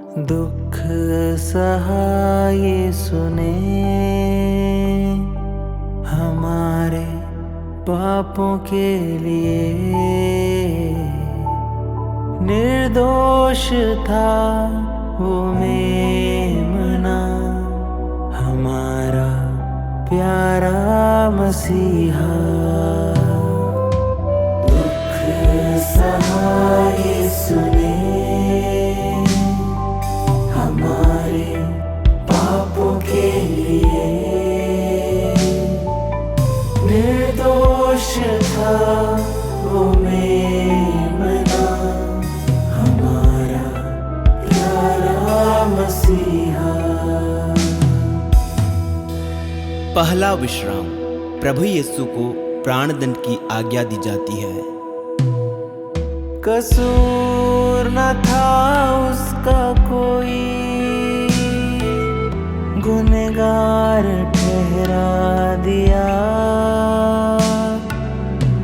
दुख सहाय सुने हमारे पापों के लिए। निर्दोष था वो मेमना, हमारा प्यारा मसीहा। दुख सहाय सुने हमारे पापों के लिए। निर्दोष था वो मेमना, हमारा प्यारा मसीहा। पहला विश्राम। प्रभु यीशु को प्राणदंड की आज्ञा दी जाती है। कसूर न था उसका कोई, गुनहगार ठहरा दिया।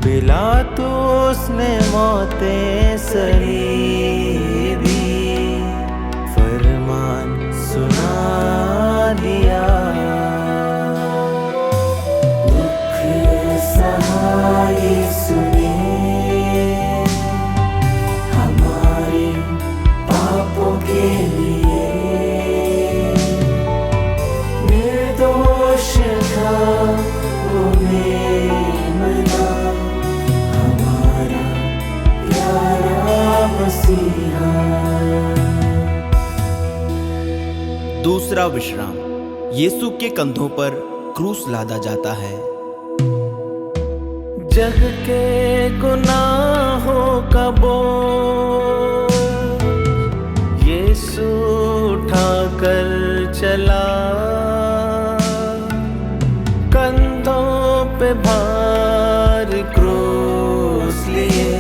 पिलातुस ने मौते सलीबी फरमान सुना दिया। दुख सहाय सुने हमारे पापों के लिए। निर्दोष था वो मेमना, हमारा प्यारा मसीहा। दूसरा विश्राम। यीशु के कंधों पर क्रूस लादा जाता है। जग के गुनाहों का बोझ यीशु उठाकर चला। कंधों पे भार क्रूस लिए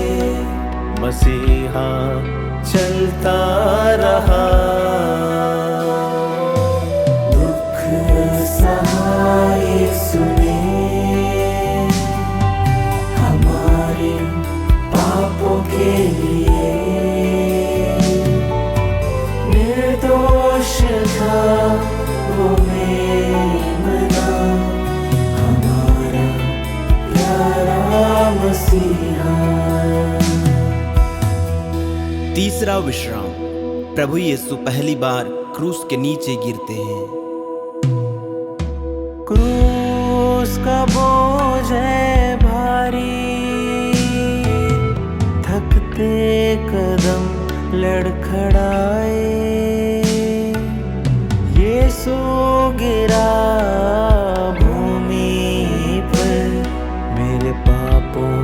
मसीहा चलता रहा। दुख सहाय सुने हमारे पापों के लिए। निर्दोष था वो मेमना, हमारा प्यारा मसीहा। तीसरा विश्राम। प्रभु यीशु पहली बार क्रूस के नीचे गिरते हैं। क्रूस का बोझ है भारी, थकते कदम लड़खड़ाए। यीशु गिरा भूमि पर मेरे पापों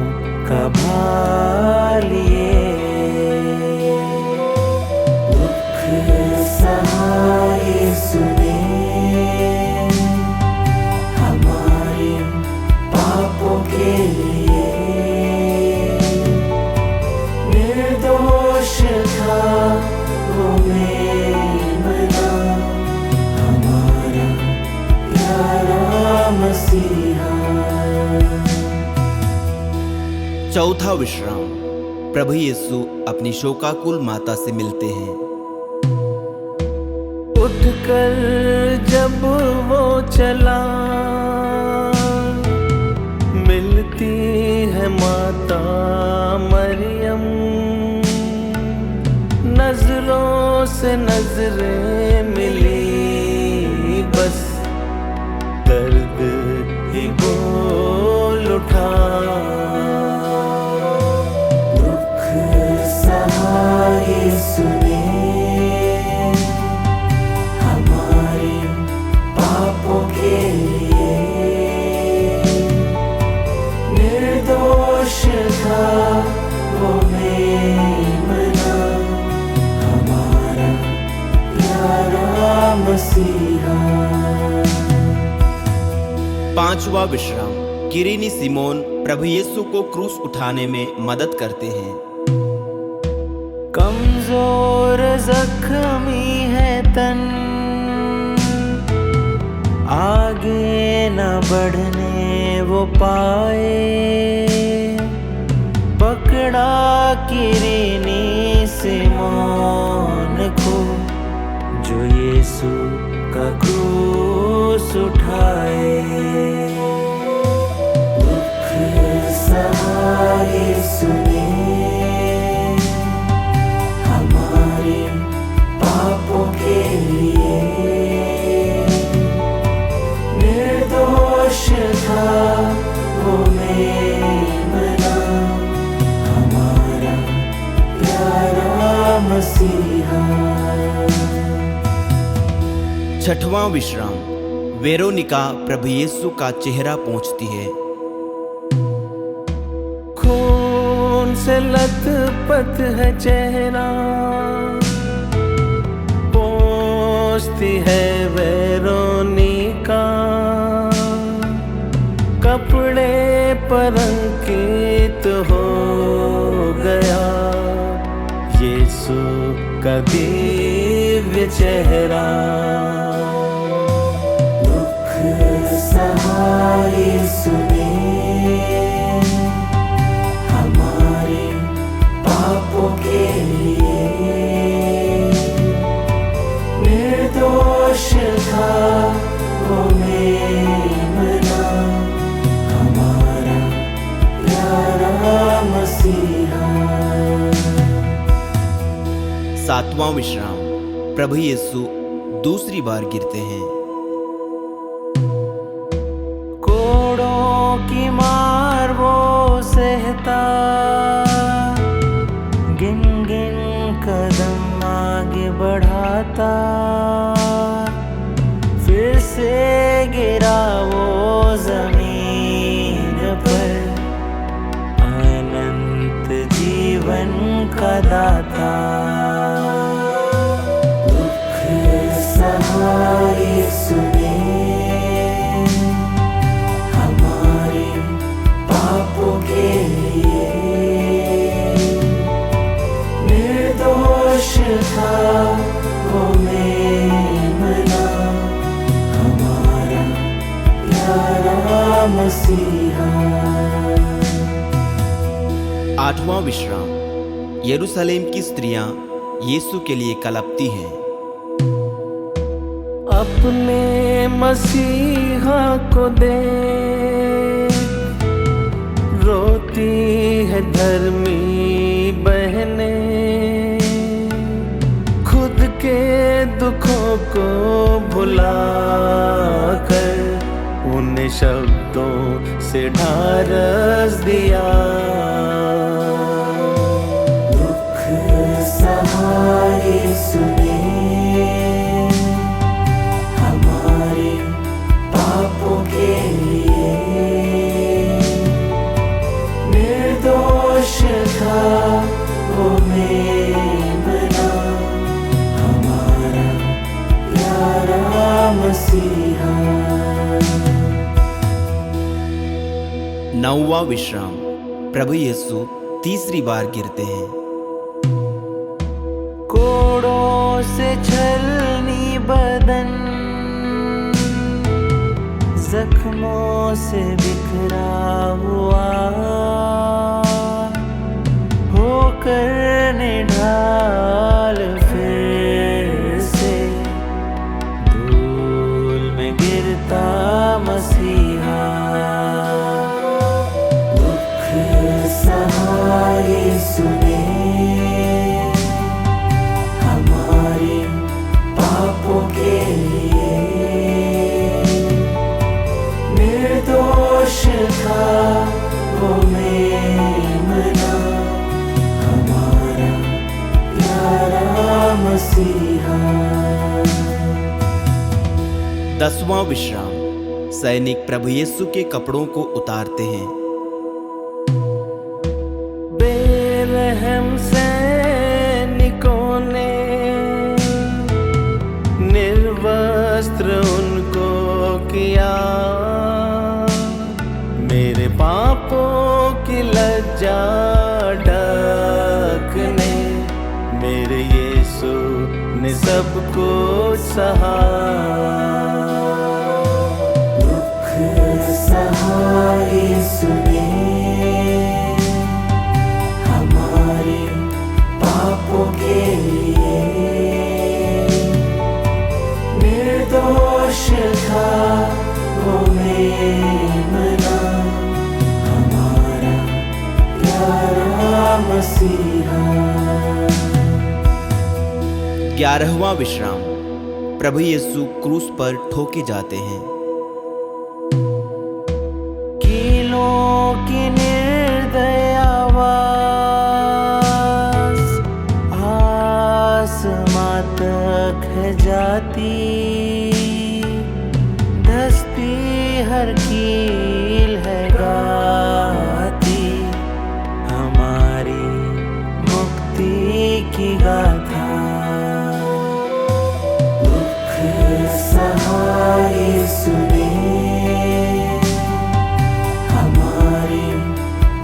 का भार लिए। दुख सहाय सुने हमारे पापों के लिए। निर्दोष था वो मेमना, हमारा प्यारा मसीहा। चौथा विश्राम। प्रभु यीशु अपनी शोकाकुल माता से मिलते हैं। उठकर जब वो चला, मिलती है माता मरियम। नजरों से नजरें मिली, बस दर्द ही बोल उठा। दुख सहाय सुने हमारे पापों के लिए। निर्दोष था वो मेमना, हमारा प्यारा मसीहा। पांचवा विश्राम। किरीनी सिमोन प्रभु यीशु को क्रूस उठाने में मदद करते हैं। कमजोर जख्मी है तन, आगे न बढ़ने वो पाए। पकड़ा किरीनी सिमोन को हमारे पापों के लिए निर्दोष था वो मेमना, हमारा प्यारा मसीहा। छठवां विश्राम, वेरोनिका प्रभु यीशु का चेहरा पोंछती है। खून से लथपथ है चेहरा, पोंछती है वेरोनिका, कपड़े पर अंकित हो गया यीशु का दिव्य चेहरा। दुख सहा यीशु ने हमारे पापों के लिए, निर्दोष था वो मेमना, हमारा प्यारा मसीहा। सातवां विश्राम, प्रभु यीशु दूसरी बार गिरते हैं। कोड़ों की मार वो सहता, गिन गिन कदम आगे बढ़ाता, फिर से गिरा वो जमीन पर, अनंत जीवन का दाता। दुख सहा यीशु ने हमारे पापों के लिए, निर्दोष था वो मेमना, हमारा प्यारा मसीहा। आठवां विश्राम, यरूशलेम की स्त्रियां यीशु के लिए कलपती हैं। अपने मसीहा को दे, रोती है धर्मी बहनें, खुद के दुखों को भुला कर उन्हें शब्दों से ढारस दिया। दुख सहा यीशु ने हमारे पापों के लिए, निर्दोष था वो मेमना, हमारा प्यारा मसीहा। नौवां विश्राम, प्रभु यीशु तीसरी बार गिरते हैं। कोड़ों से छलनी बदन, जख्मों से बिखरा हुआ, होकर निढाल फिर से धूल में गिरता मसीहा। दुख सहा यीशु ने हमारे पापों के लिए, निर्दोष था वो मेमना, हमारा प्यारा मसीहा। दसवां विश्राम, सैनिक प्रभु यीशु के कपड़ों को उतारते हैं। बेरहम सैनिकों ने निर्वस्त्र उनको किया, मेरे पापों की लज्जा ढकने, मेरे यीशु ने सब कुछ सहा। दुख सहा यीशु ने हमारे पापों के लिए, निर्दोष था वो मेमना, हमारा प्यारा मसीहा। 11वां विश्राम। प्रभु यीशु क्रूस पर ठोके जाते हैं। कीलों की निर्दय आवाज़ आसमां तक है जाती, धसती हर कील है गाती, हमारी मुक्ति की गाथा। दुख सहाय सुने, हमारे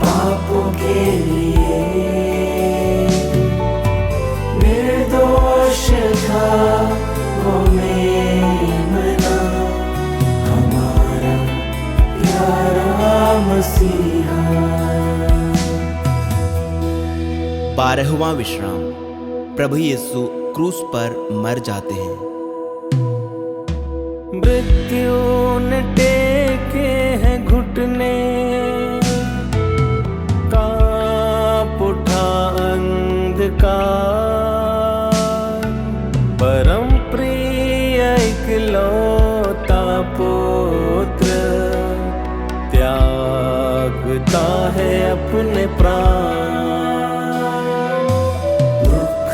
पापों के लिए निर्दोष था वो मेमना, हमारा प्यारा मसीहा। 12वां विश्राम। प्रभु यीशु क्रूस पर मर जाते हैं। मृत्यु ने टेके हैं घुटने, कांप उठा अंधकार, परम प्रिय इकलौता पुत्र त्यागता है अपने प्राण। दुख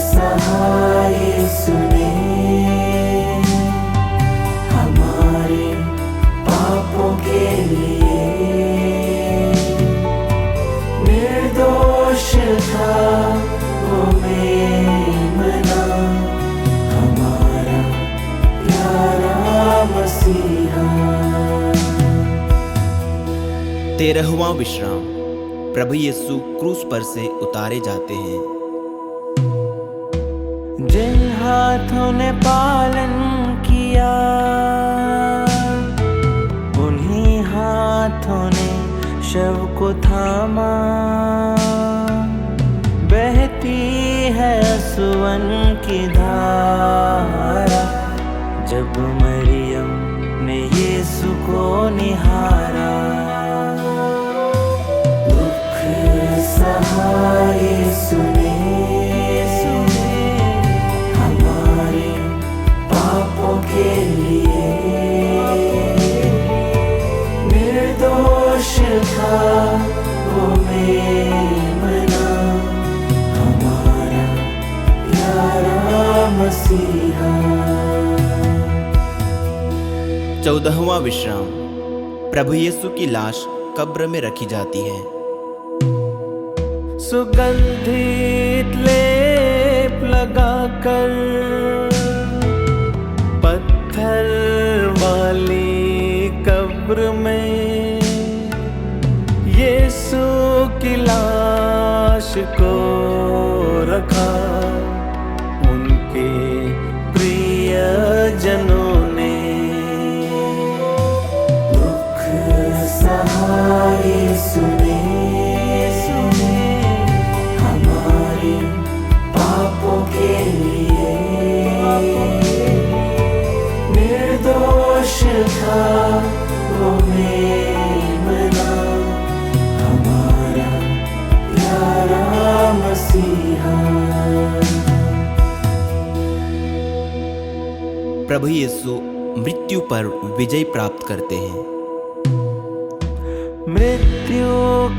सहाय सुने, हमारे पापों के लिए निर्दोष था वो मेमना, हमारा प्यारा मसीहा। 13वां विश्राम। प्रभु यीशु क्रूस पर से उतारे जाते हैं। जिन हाथों ने पालन किया, उन्हीं हाथों ने शव को थामा, बहती है असुवन की धारा, जब मरियम ने यीशु को निहारा। दुख सहाय सुने, हमारे पापों के लिए निर्दोष था वो मेमना, हमारा प्यारा मसीहा। 14वां विश्राम। प्रभु यीशु की लाश कब्र में रखी जाती है। सुगंधित लेप लगाकर पत्थर वाली कब्र में यीशु की लाश को रखा, उनके प्रियजनों ने। दुख सहाय सुने, हमारे पापों के लिए निर्दोष था वो मेमना, हमारा प्यारा मसीहा। प्रभु यीशु मृत्यु पर विजय प्राप्त करते हैं। मृत्यु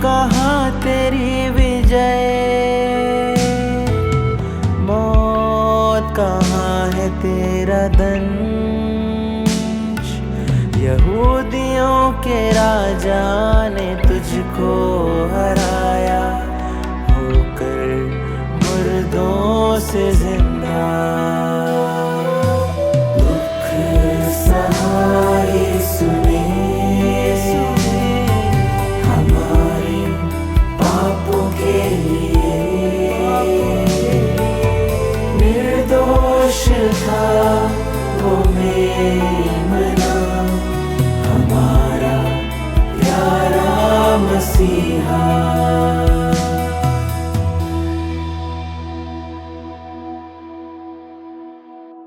कहाँ तेरी विजय, मौत कहाँ है तेरा दंश, यहूदियों के राजा ने तुझको हराया, होकर मुर्दों से जिंदा। दुख सहाय सुने, हमारे पापों के लिए निर्दोष था वो मेमना, हमारा प्यारा मसीहा।